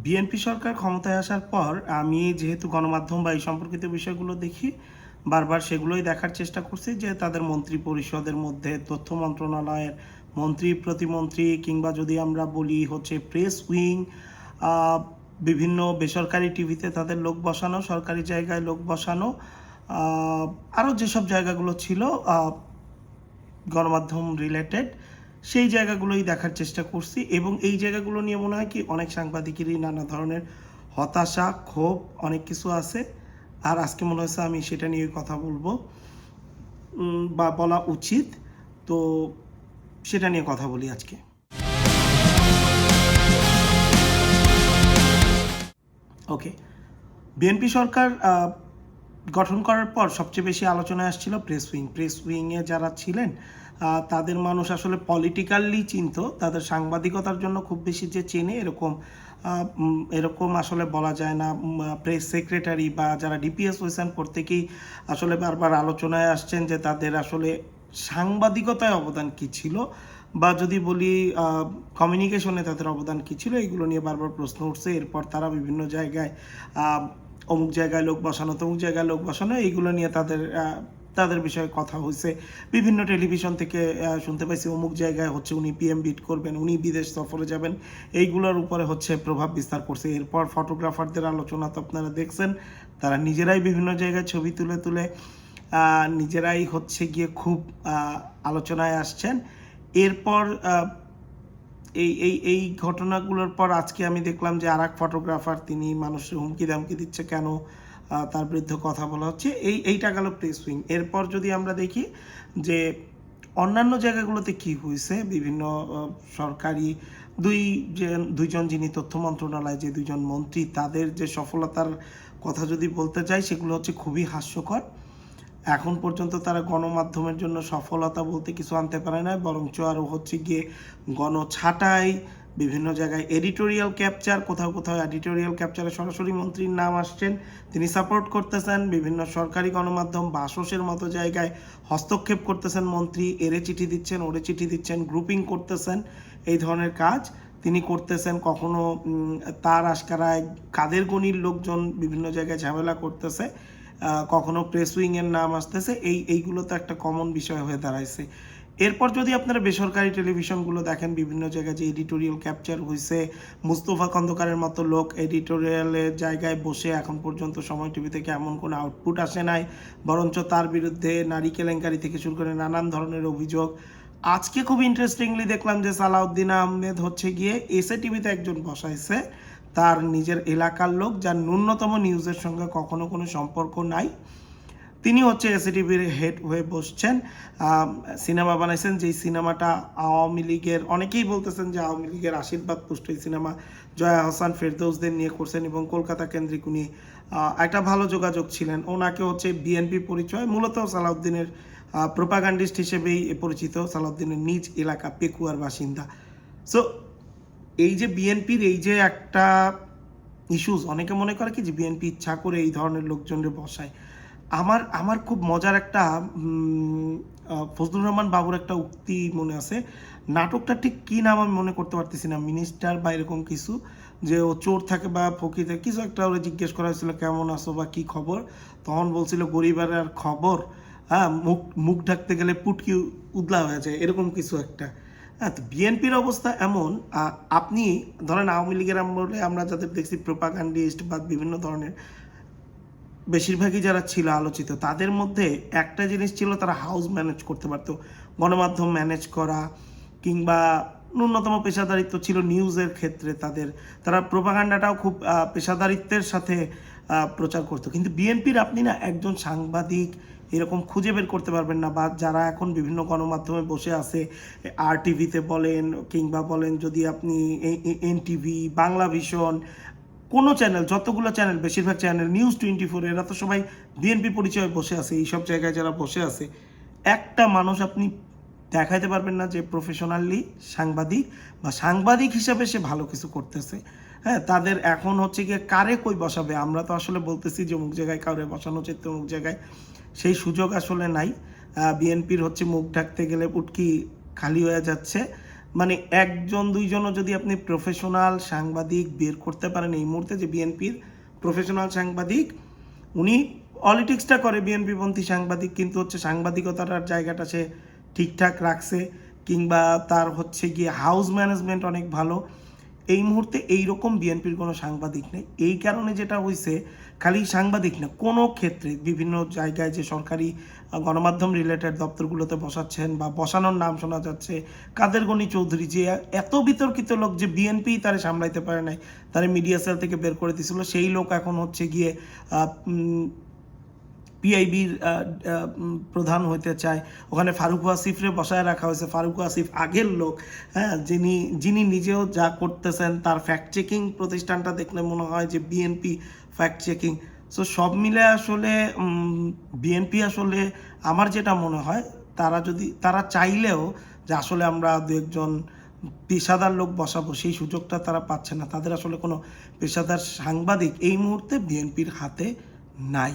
BNP সরকার ক্ষমতায় আসার পর আমি যেহেতু গণমাধ্যম বা এই সম্পর্কিত বিষয়গুলো দেখি, বারবার সেগুলোই দেখার চেষ্টা করছি যে তাদের মন্ত্রী পরিষদের মধ্যে তথ্য মন্ত্রণালয়ের মন্ত্রী, প্রতিমন্ত্রী কিংবা যদি আমরা বলি হচ্ছে প্রেস উইং, বিভিন্ন বেসরকারি টিভিতে তাদের লোক বসানো, সরকারি জায়গায় লোক বসানো, আরও যেসব জায়গাগুলো ছিল গণমাধ্যম রিলেটেড, সেই জায়গাগুলোই দেখার চেষ্টা করছি। এবং এই জায়গাগুলো নিয়ে মনে হয় কি অনেক সাংবাদিকেরই নানা ধরনের হতাশা, ক্ষোভ, অনেক কিছু আছে। আর আজকে মনে হচ্ছে আমি সেটা নিয়ে কথা বলবো বা বলা উচিত। তো সেটা নিয়ে কথা বলি আজকে। ওকে, বিএনপি সরকার গঠন করার পর সবচেয়ে বেশি আলোচনায় আসছিল প্রেস উইং। প্রেস উইংয়ে যারা ছিলেন তাদের মানুষ আসলে পলিটিক্যালি চিনত, তাদের সাংবাদিকতার জন্য খুব বেশি যে চেনে এরকম আসলে বলা যায় না। প্রেস সেক্রেটারি বা যারা ডিপিএস হয়েছেন প্রত্যেকেই আসলে বারবার আলোচনায় আসছেন যে তাদের আসলে সাংবাদিকতায় অবদান কী ছিল, বা যদি বলি কমিউনিকেশনে তাদের অবদান কী ছিল, এগুলো নিয়ে বারবার প্রশ্ন উঠছে। এরপর তারা বিভিন্ন জায়গায় অমুক জায়গায় লোক বসানো, তমুক জায়গায় লোক বসানো, এইগুলো নিয়ে তাদের বিষয়ে কথা হয়েছে। বিভিন্ন টেলিভিশন থেকে শুনতে পাইছি অমুক জায়গায় হচ্ছে উনি পিএম বিট করবেন, উনি বিদেশ সফরে যাবেন, এইগুলোর উপরে হচ্ছে প্রভাব বিস্তার করছে। এরপর ফটোগ্রাফারদের আলোচনা তো আপনারা দেখছেন, তারা নিজেরাই বিভিন্ন জায়গায় ছবি তুলে তুলে নিজেরাই হচ্ছে গিয়ে খুব আলোচনায় আসছেন। এরপর এই ঘটনাগুলোর পর আজকে আমি দেখলাম যে আর এক ফটোগ্রাফার তিনি মানুষের হুমকি দামকি দিচ্ছে, কেন তার বিরুদ্ধে কথা বলা হচ্ছে। এইটা গেল প্রেস উইং। এরপর যদি আমরা দেখি যে অন্যান্য জায়গাগুলোতে কি হয়েছে, বিভিন্ন সরকারি দুইজন যিনি তথ্য মন্ত্রণালয়, যে দুইজন মন্ত্রী, তাদের যে সফলতার কথা যদি বলতে চাই, সেগুলো হচ্ছে খুবই হাস্যকর। এখন পর্যন্ত তারা গণমাধ্যমের জন্য সফলতা বলতে কিছু আনতে পারে না, বরঞ্চ আরও হচ্ছে গিয়ে গণছাঁটাই, বিভিন্ন জায়গায় এডিটোরিয়াল ক্যাপচার, কোথাও কোথাও এডিটোরিয়াল ক্যাপচারে সরাসরি মন্ত্রীর নাম আসছেন, তিনি সাপোর্ট করতেছেন। বিভিন্ন সরকারি গণমাধ্যম বাসসের মতো জায়গায় হস্তক্ষেপ করতেছেন মন্ত্রী, এরে চিঠি দিচ্ছেন, ওরে চিঠি দিচ্ছেন, গ্রুপিং করতেছেন, এই ধরনের কাজ তিনি করতেছেন। কখনো তার আশকারায় কাদের গণির লোকজন বিভিন্ন জায়গায় ঝামেলা করতেছে, কখনো প্রেস উইংয়ের নাম আসতেছে। এইগুলো তো একটা কমন বিষয় হয়ে দাঁড়াইছে। এরপর যদি আপনারা বেসরকারি টেলিভিশনগুলো দেখেন, বিভিন্ন জায়গায় যে এডিটোরিয়াল ক্যাপচার হয়েছে, মুস্তফা খন্দকারের মতো লোক এডিটোরিয়ালের জায়গায় বসে এখন পর্যন্ত সময় টিভি থেকে এমন কোনো আউটপুট আসে নাই, বরঞ্চ তার বিরুদ্ধে নারী কেলেঙ্কারি থেকে শুরু করে নানান ধরনের অভিযোগ। আজকে খুব ইন্টারেস্টিংলি দেখলাম যে সালাউদ্দিন আহমেদ হচ্ছে গিয়ে এসএ টিভিতে একজন বসাইছে, তার নিজের এলাকার লোক, যার ন্যূনতম নিউজের সঙ্গে কখনো কোনো সম্পর্ক নাই। তিনি হচ্ছে এসএটিভির হেড হয়ে বসছেন। সিনেমা বানাইছেন, যেই সিনেমাটা আওয়ামী লীগের, অনেকেই বলতেছেন যে আওয়ামী লীগের আশীর্বাদ পুষ্ট এই সিনেমা, জয়া হাসান ফেরদৌসদের নিয়ে করছেন এবং কলকাতা কেন্দ্রিক উনি একটা ভালো যোগাযোগ ছিলেন। ওনাকে হচ্ছে বিএনপি পরিচয়, মূলত সালাউদ্দিনের প্রোপাগান্ডিস্ট হিসেবেই পরিচিত, সালাউদ্দিনের নিজ এলাকা পেকুয়ার বাসিন্দা। সো এই যে বিএনপির এই যে একটা ইস্যুস, অনেকে মনে করে কি যে বিএনপি ইচ্ছা করে এই ধরনের লোকজনকে বসায়। আমার খুব মজার একটা ফজলুর রহমান বাবুর একটা উক্তি মনে আছে, নাটকটা ঠিক কী নাম আমি মনে করতে পারতেছি না, মিনিস্টার বা এরকম কিছু, যে ও চোর থাকে বা ফকির থাকে, কিছু একটা ওরা জিজ্ঞেস করা হয়েছিল কেমন আছো বা কী খবর, তখন বলছিল গরিবের আর খবর, হ্যাঁ, মুখ ঢাকতে গেলে পুটকি উদলা হয়ে যায়, এরকম কিছু একটা। হ্যাঁ, তো বিএনপির অবস্থা এমন, আপনি ধরেন আওয়ামী লীগের আমলে আমরা যাদের দেখছি প্রোপাগান্ডিস্ট বা বিভিন্ন ধরনের, বেশিরভাগই যারা ছিল আলোচিত, তাদের মধ্যে একটা জিনিস ছিল, তারা হাউস ম্যানেজ করতে পারতো, গণমাধ্যম ম্যানেজ করা, কিংবা ন্যূনতম পেশাদারিত্ব ছিল নিউজের ক্ষেত্রে তারা প্রোপাগান্ডাটাও খুব পেশাদারিত্বের সাথে প্রচার করতো। কিন্তু বিএনপির আপনি না একজন সাংবাদিক এরকম খুঁজে বের করতে পারবেন না, বা যারা এখন বিভিন্ন গণমাধ্যমে বসে আছে, আর টিভিতে বলেন কিংবা বলেন যদি আপনি এনটিভি, বাংলা ভিশন, কোনো চ্যানেল, যতগুলো চ্যানেল, বেশিরভাগ চ্যানেল, নিউজ 24, এরা তো সবাই বিএনপি পরিচয়ে বসে আছে। এইসব জায়গায় যারা বসে আছে, একটা মানুষ আপনি দেখাইতে পারবেন না যে প্রফেশনালি সাংবাদিক বা সাংবাদিক হিসাবে সে ভালো কিছু করতেছে। হ্যাঁ, তাদের এখন হচ্ছে গিয়ে কারে কই বসাবে, আমরা তো আসলে বলতেছি যে অমুক জায়গায় কাউরে বসানো উচিত, অমুক জায়গায়, সেই সুযোগ আসলে নাই। বিএনপির হচ্ছে মুখ ঢাকতে গেলে পুটকি খালি হয়ে যাচ্ছে। মানে একজন দুইজনও যদি আপনি প্রফেশনাল সাংবাদিক বের করতে পারেন এই মুহূর্তে, যে বিএনপির প্রফেশনাল সাংবাদিক, উনি পলিটিক্সটা করে বিএনপিপন্থী সাংবাদিক, কিন্তু হচ্ছে সাংবাদিকতার জায়গাটা সে ঠিকঠাক রাখছে, কিংবা তার হচ্ছে গিয়ে হাউস ম্যানেজমেন্ট অনেক ভালো, এই মুহূর্তে এইরকম বিএনপির কোনো সাংবাদিক নেই। এই কারণে যেটা হয়েছে, খালি সাংবাদিক না, কোনো ক্ষেত্রে বিভিন্ন জায়গায় যে সরকারি গণমাধ্যম রিলেটেড দপ্তরগুলোতে বসাচ্ছেন বা বসানোর নাম শোনা যাচ্ছে, কাদের গনি চৌধুরী, যে এত বিতর্কিত লোক যে বিএনপি তারে সামলাইতে পারে নাই, তারে মিডিয়া সেল থেকে বের করে দিয়েছিল, সেই লোক এখন হচ্ছে গিয়ে পিআইবির প্রধান হইতে চায়। ওখানে ফারুক আসিফরে বসায় রাখা হয়েছে। ফারুক আসিফ আগের লোক, হ্যাঁ, যিনি নিজেও যা করতেছেন তার ফ্যাক্ট চেকিং প্রতিষ্ঠানটা দেখলে মনে হয় যে বিএনপি ফ্যাক্ট চেকিং। সো সব মিলে আসলে বিএনপি আসলে আমার যেটা মনে হয়, তারা চাইলেও যে আসলে আমরা দু একজন পেশাদার লোক বসাবো, সেই সুযোগটা তারা পাচ্ছে না। তাদের আসলে কোনো পেশাদার সাংবাদিক এই মুহূর্তে বিএনপির হাতে নাই।